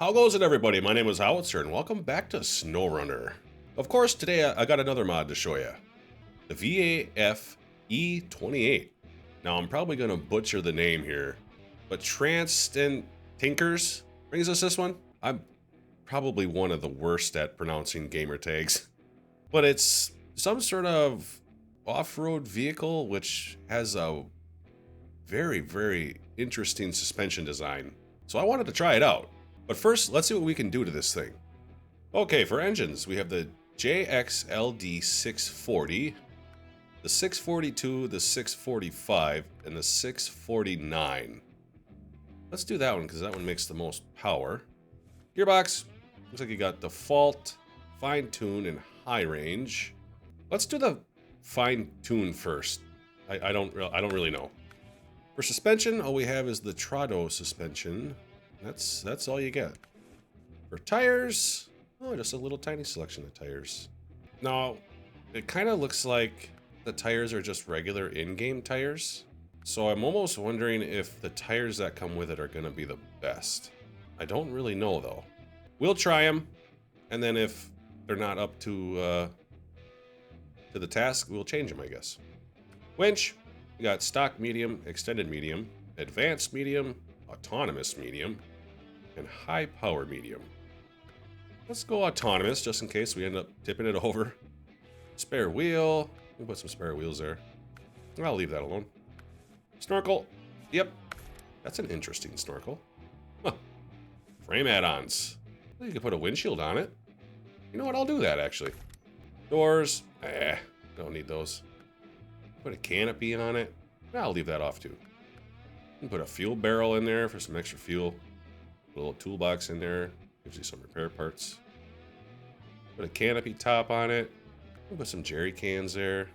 How goes it, everybody? My name is Howitzer, and welcome back to SnowRunner. Of course, today I got another mod to show you. The VAF E28. Now, I'm probably going to butcher the name here, but Trance'dent.Tinkers brings us this one. I'm probably one of the worst at pronouncing gamer tags. But it's some sort of off-road vehicle which has a very, very interesting suspension design. So I wanted to try it out. But first, let's see what we can do to this thing. Okay, for engines, we have the JXLD 640, the 642, the 645, and the 649. Let's do that one because that one makes the most power. Gearbox, looks like you got default, fine tune, and high range. Let's do the fine tune first. I don't really know. For suspension, all we have is the TdT suspension. That's all you get. For tires, oh, just a little tiny selection of tires. Now, it kind of looks like the tires are just regular in-game tires. So I'm almost wondering if the tires that come with it are going to be the best. I don't really know, though. We'll try them, and then if they're not up to the task, we'll change them, I guess. Winch, we got stock medium, extended medium, advanced medium, autonomous medium, and high power medium. Let's go autonomous just in case we end up tipping it over. Spare wheel. We'll put some spare wheels there. I'll leave that alone. Snorkel. Yep. That's an interesting snorkel. Huh. Frame add-ons. Well, you can put a windshield on it. You know what? I'll do that actually. Doors. Don't need those. Put a canopy on it. I'll leave that off too. You can put a fuel barrel in there for some extra fuel. A little toolbox in there, gives you some repair parts. Put a canopy top on it. We'll put some jerry cans there.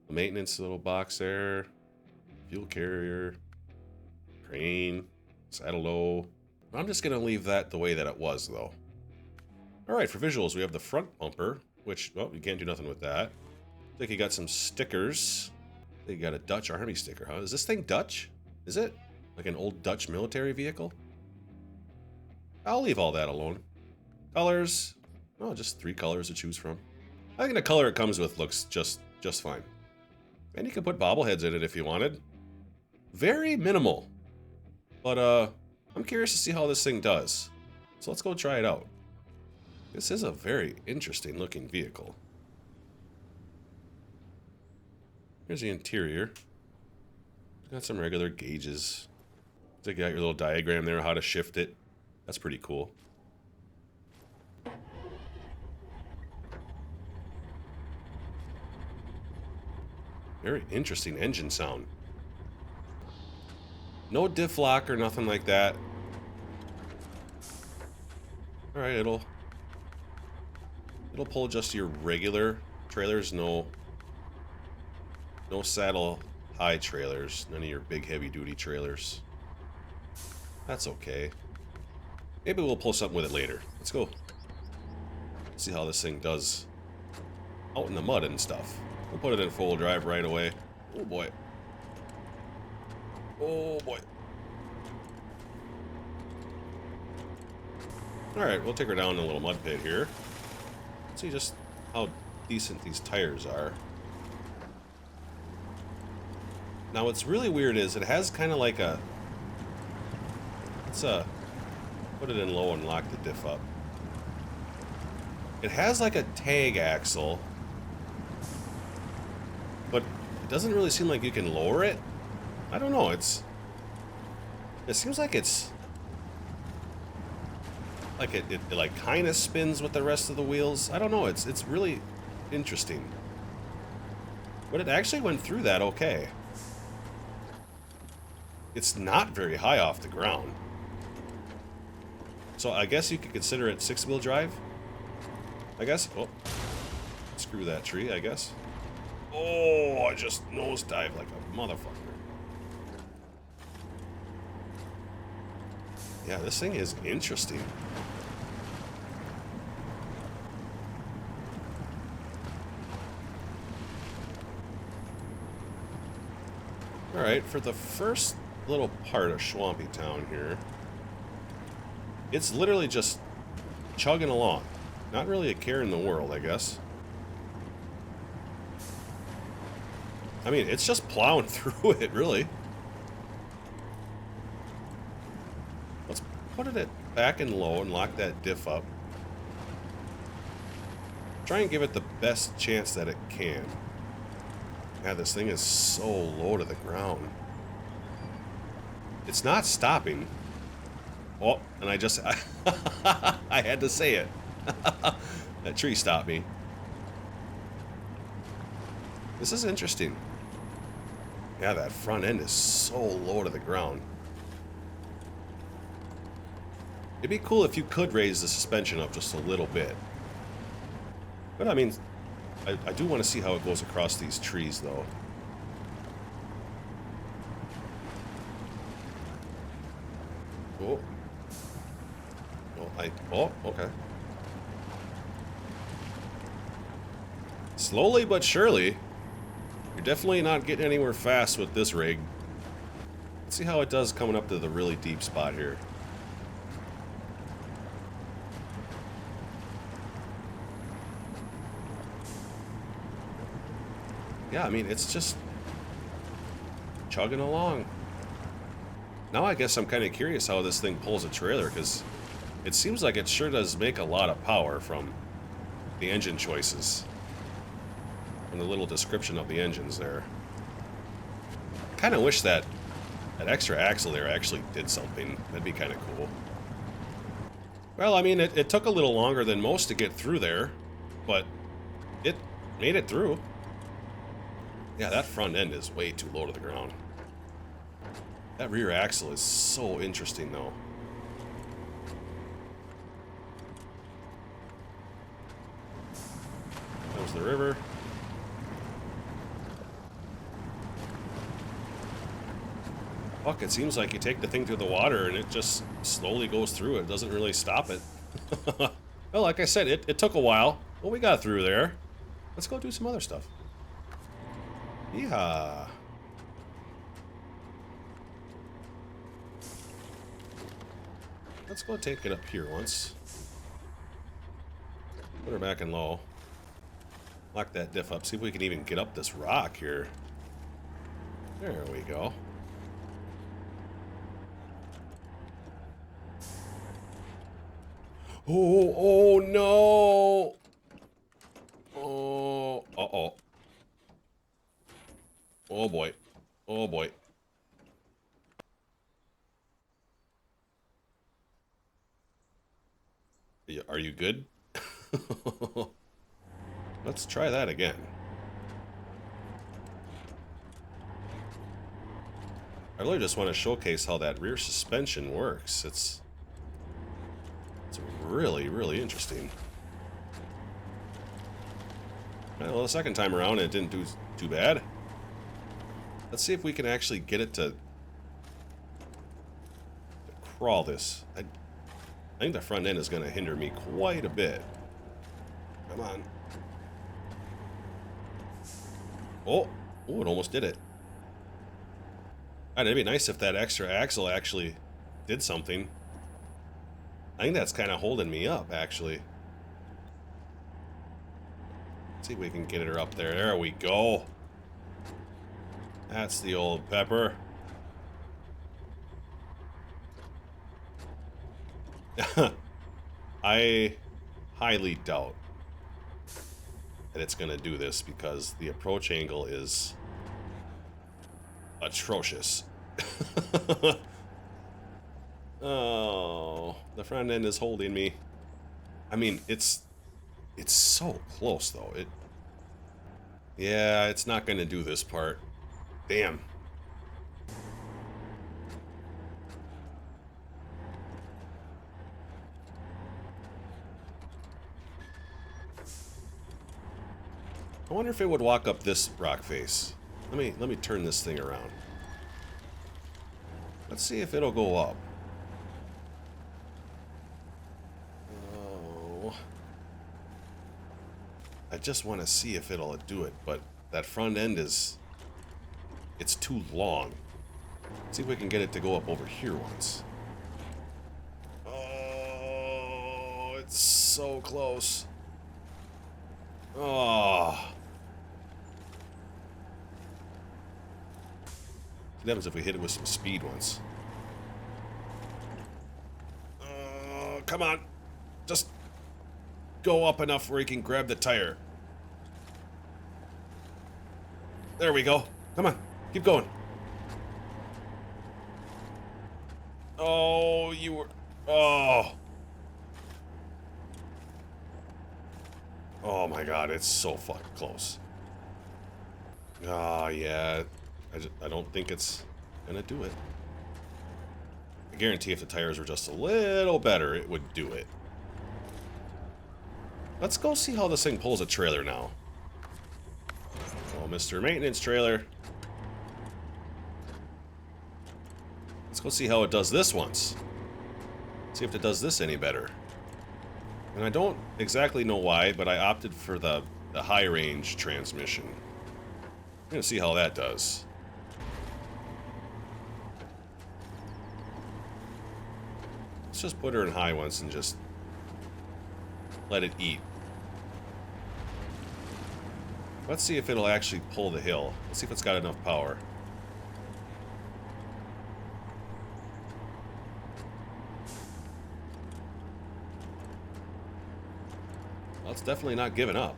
A maintenance little box there. Fuel carrier. Crane. Saddle low. I'm just going to leave that the way that it was, though. Alright, for visuals, we have the front bumper, which, well, you can't do nothing with that. I think you got some stickers. I think you got a Dutch Army sticker, huh? Is this thing Dutch? Is it? Like an old Dutch military vehicle? I'll leave all that alone. Colors. Oh, just 3 colors to choose from. I think the color it comes with looks just fine. And you can put bobbleheads in it if you wanted. Very minimal. But I'm curious to see how this thing does. So let's go try it out. This is a very interesting looking vehicle. Here's the interior. Got some regular gauges. So you got your little diagram there how to shift it. That's pretty cool. Very interesting engine sound. No diff lock or nothing like that. Alright, it'll pull just your regular trailers, no saddle high trailers, none of your big heavy duty trailers. That's okay. Maybe we'll pull something with it later. Let's go. See how this thing does out in the mud and stuff. We'll put it in full drive right away. Oh boy. Oh boy. Alright, we'll take her down in a little mud pit here. Let's see just how decent these tires are. Now what's really weird is it has kind of like a... Put it in low and lock the diff up. It has like a tag axle, but it doesn't really seem like you can lower it. I don't know, it seems like it's like it like kind of spins with the rest of the wheels. I don't know, it's really interesting. But it actually went through that okay. It's not very high off the ground. So I guess you could consider it 6-wheel drive. I guess. Oh, screw that tree, I guess. Oh, I just nosedived like a motherfucker. Yeah, this thing is interesting. Alright, for the first little part of Swampy Town here, It's literally just chugging along. Not really a care in the world, I guess. I mean, it's just plowing through it, really. Let's put it back in low and lock that diff up. Try and give it the best chance that it can. Yeah, this thing is so low to the ground. It's not stopping. Oh, and I just... I had to say it. That tree stopped me. This is interesting. Yeah, that front end is so low to the ground. It'd be cool if you could raise the suspension up just a little bit. But I mean, I do want to see how it goes across these trees, though. Oh. Oh, okay. Slowly but surely. You're definitely not getting anywhere fast with this rig. Let's see how it does coming up to the really deep spot here. Yeah, I mean, it's just chugging along. Now I guess I'm kind of curious how this thing pulls a trailer, because it seems like it sure does make a lot of power from the engine choices. And the little description of the engines there. Kind of wish that extra axle there actually did something. That'd be kind of cool. Well, I mean, it took a little longer than most to get through there, but it made it through. Yeah, that front end is way too low to the ground. That rear axle is so interesting, though. There's the river. Fuck, it seems like you take the thing through the water and it just slowly goes through. It doesn't really stop it. Well, like I said, it took a while. Well, we got through there. Let's go do some other stuff. Yeehaw. Let's go take it up here once. Put her back in low. Lock that diff up. See if we can even get up this rock here. There we go. Oh no! Oh, uh-oh. Oh boy. Oh boy. Are you good? Let's try that again. I really just want to showcase how that rear suspension works. It's really, really interesting. Well, the second time around it didn't do too bad. Let's see if we can actually get it to crawl this. I think the front end is going to hinder me quite a bit. Come on. Oh, it almost did it. It'd be nice if that extra axle actually did something. I think that's kind of holding me up, actually. Let's see if we can get her up there. There we go. That's the old pepper. I highly doubt that it's going to do this because the approach angle is atrocious. Oh, the front end is holding me. I mean, it's so close though. Yeah, it's not going to do this part. Damn. I wonder if it would walk up this rock face. Let me turn this thing around. Let's see if it'll go up. Oh. I just want to see if it'll do it, but that front end it's too long. Let's see if we can get it to go up over here once. So close. Oh. What happens if we hit it with some speed once? Oh, come on. Just go up enough where you can grab the tire. There we go. Come on. Keep going. Oh, you were... Oh. Oh my god, it's so fucking close. Ah, yeah. I don't think it's gonna do it. I guarantee if the tires were just a little better, it would do it. Let's go see how this thing pulls a trailer now. Oh, Mr. Maintenance Trailer. Let's go see how it does this once. See if it does this any better. And I don't exactly know why, but I opted for the high range transmission. I'm gonna see how that does. Let's just put her in high once and just let it eat. Let's see if it'll actually pull the hill. Let's see if it's got enough power. Well, it's definitely not giving up.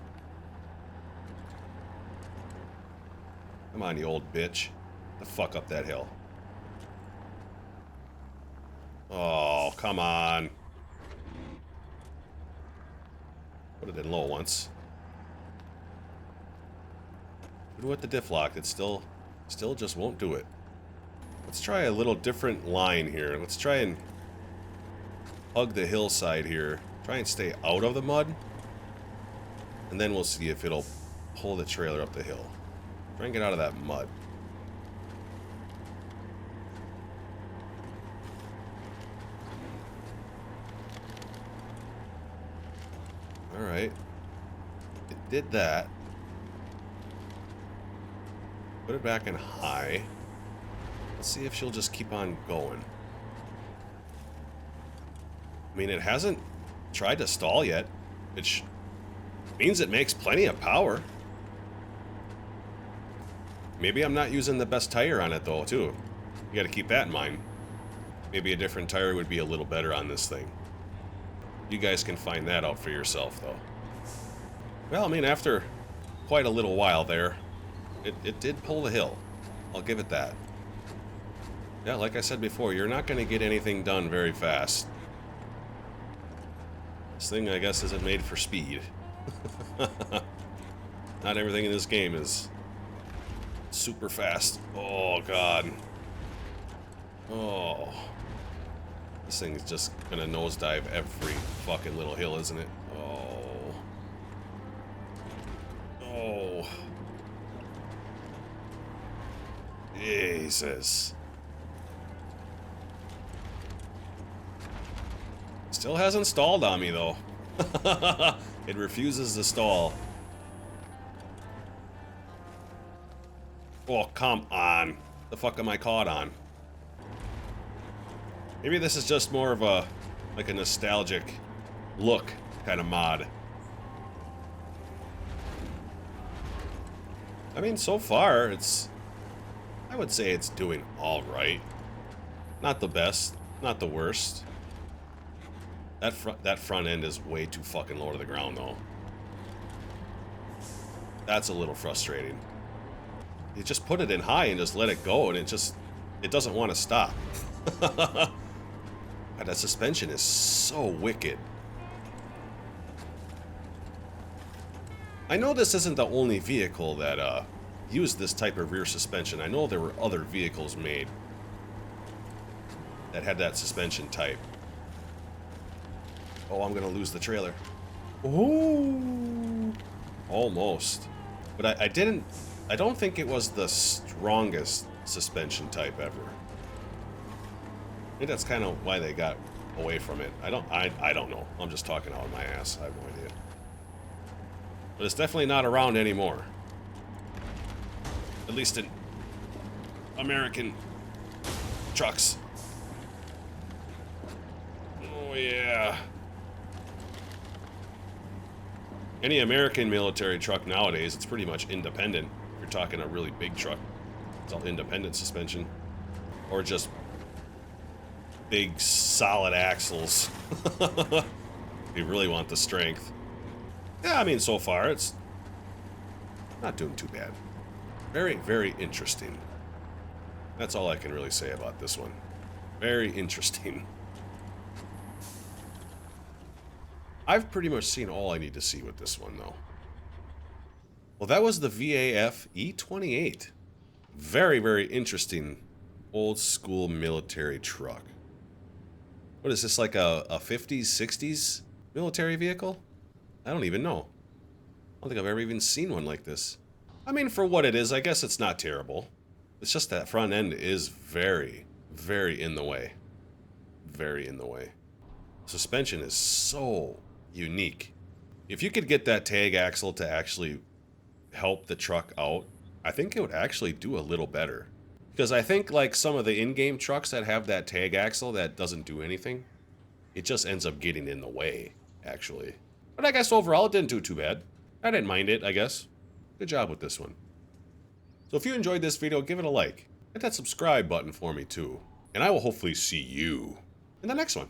Come on, you old bitch. The fuck up that hill. Oh, come on. Put it in low once. Do it with the diff lock. It still just won't do it. Let's try a little different line here. Let's try and hug the hillside here. Try and stay out of the mud. And then we'll see if it'll pull the trailer up the hill. Try and get out of that mud. Alright. It did that. Put it back in high. Let's see if she'll just keep on going. I mean, it hasn't tried to stall yet, which means it makes plenty of power. Maybe I'm not using the best tire on it, though, too. You gotta keep that in mind. Maybe a different tire would be a little better on this thing. You guys can find that out for yourself, though. Well, I mean, after quite a little while there, it did pull the hill. I'll give it that. Yeah, like I said before, you're not going to get anything done very fast. This thing, I guess, isn't made for speed. Not everything in this game is super fast. Oh, God. Oh. This thing's just going to nosedive every fucking little hill, isn't it? Oh. Oh. Jesus. Still hasn't stalled on me, though. It refuses to stall. Oh, come on. The fuck am I caught on? Maybe this is just more of a, like a nostalgic look kind of mod. I mean, so far, I would say it's doing all right. Not the best, not the worst. That front end is way too fucking low to the ground, though. That's a little frustrating. You just put it in high and just let it go, and it doesn't want to stop. God, that suspension is so wicked. I know this isn't the only vehicle that used this type of rear suspension. I know there were other vehicles made that had that suspension type. Oh, I'm gonna lose the trailer. Ooh, almost. But I don't think it was the strongest suspension type ever. I think that's kind of why they got away from it. I don't know. I'm just talking out of my ass. I have no idea. But it's definitely not around anymore. At least in American trucks. Oh yeah. Any American military truck nowadays, it's pretty much independent. If you're talking a really big truck, it's all independent suspension. Or just big solid axles. If you really want the strength. Yeah, I mean, so far it's not doing too bad. Very, very interesting. That's all I can really say about this one. Very interesting. I've pretty much seen all I need to see with this one, though. Well, that was the VAF E28. Very, very interesting old school military truck. What is this, like a 50s, 60s military vehicle? I don't even know. I don't think I've ever even seen one like this. I mean, for what it is, I guess it's not terrible. It's just that front end is very, very in the way. Very in the way. Suspension is so unique. If you could get that tag axle to actually help the truck out, I think it would actually do a little better. Because I think like some of the in-game trucks that have that tag axle that doesn't do anything, it just ends up getting in the way, actually. But I guess overall it didn't do too bad. I didn't mind it, I guess. Good job with this one. So if you enjoyed this video, give it a like. Hit that subscribe button for me too. And I will hopefully see you in the next one.